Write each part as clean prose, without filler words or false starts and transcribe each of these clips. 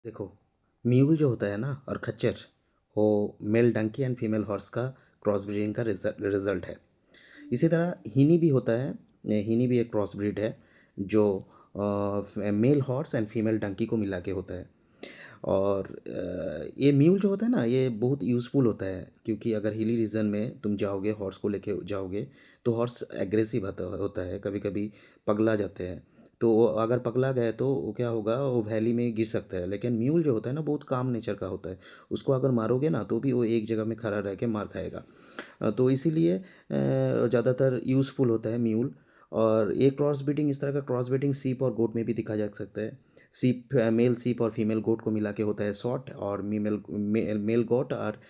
देखो, म्यूल जो होता है ना और खच्चर, वो male donkey and female horse का क्रॉस ब्रीडिंग का रिजल्ट है। इसी तरह हिनी भी होता है। हिनी भी एक क्रॉस ब्रीड है जो male horse and female donkey को मिला के होता है। और ये म्यूल जो होता है ना, ये बहुत यूज़फुल होता है, क्योंकि अगर हिली रीजन में तुम जाओगे, हॉर्स को लेके जाओगे, तो हॉर्स एग्रेसिव होता है, कभी कभी पगला जाते हैं। तो वो अगर पगला गए तो वो क्या होगा, वो वैली में गिर सकता है। लेकिन म्यूल जो होता है ना, बहुत काम नेचर का होता है। उसको अगर मारोगे ना तो भी वो एक जगह में खड़ा रह के मार खाएगा। तो इसीलिए ज़्यादातर यूज़फुल होता है म्यूल। और ये क्रॉस ब्रीडिंग, इस तरह का क्रॉस ब्रीडिंग सीप और गोट में भी दिखा जा सकता है। सीप, मेल सीप और फीमेल गोट को मिला के होता है सॉट, और मेल गोट और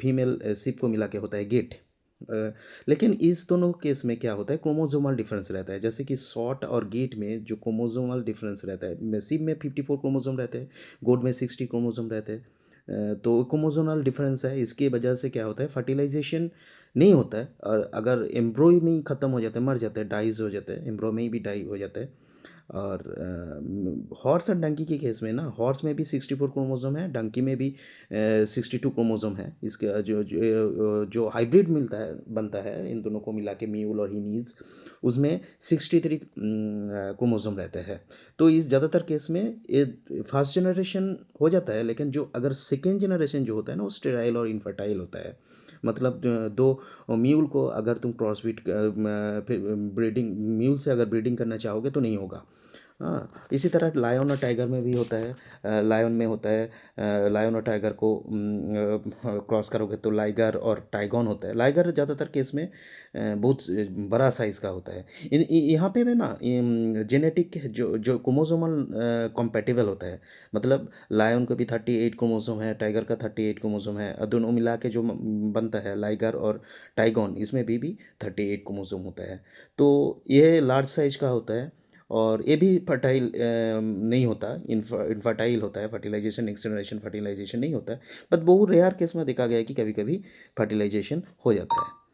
फीमेल सीप को मिला के होता है गेट। अ, लेकिन इस दोनों केस में क्या होता है, क्रोमोजोमल डिफरेंस रहता है। जैसे कि सॉट और गेट में जो क्रोमोजोमल डिफरेंस रहता है, सीप में 54 क्रोमोजोम रहते हैं, गोट में 60 क्रोमोजोम रहते हैं। तो क्रोमोजोमल डिफरेंस है, इसकी वजह से क्या होता है, फर्टिलाइजेशन नहीं होता है। और अगर एम्ब्रो में ही ख़त्म हो जाते हैं, मर जाते हैं, डाइज हो जाते हैं, एम्ब्रो में ही भी डाई हो जाता है। और हॉर्स एंड डंकी के केस में ना, हॉर्स में भी 64 क्रोमोसोम है, डंकी में भी 62 क्रोमोसोम है। इसका जो हाइब्रिड मिलता है, बनता है इन दोनों को मिला के, म्यूल और हिनीज, उसमें 63 क्रोमोसोम रहते हैं। तो इस ज़्यादातर केस में ये फर्स्ट जनरेशन हो जाता है, लेकिन जो अगर सेकेंड जनरेशन जो होता है ना, वो स्टेराइल और इनफर्टाइल होता है। मतलब दो म्यूल को अगर तुम क्रॉसब्रीड फिर ब्रीडिंग, म्यूल से अगर ब्रीडिंग करना चाहोगे तो नहीं होगा। हाँ, इसी तरह लायन और टाइगर में भी होता है। लायन में होता है, लायन और टाइगर को क्रॉस करोगे तो लाइगर और टाइगॉन होता है। लाइगर ज़्यादातर केस में बहुत बड़ा साइज़ का होता है। यहाँ पे में ना जेनेटिक जो जो क्रोमोसोमल कॉम्पेटिबल होता है। मतलब लायन को भी 38 क्रोमोसोम है, टाइगर का 38 क्रोमोसोम है, और दोनों मिला के जो बनता है लाइगर और टाइगॉन, इसमें भी 38 क्रोमोसोम होता है। तो ये लार्ज साइज का होता है। और ये भी फर्टाइल नहीं होता, इनफर्टाइल होता है। फर्टिलाइजेशन, नेक्स्ट जनरेशन फर्टिलाइजेशन नहीं होता है। बट बहुत रेयर केस में देखा गया है कि कभी कभी फर्टिलाइजेशन हो जाता है।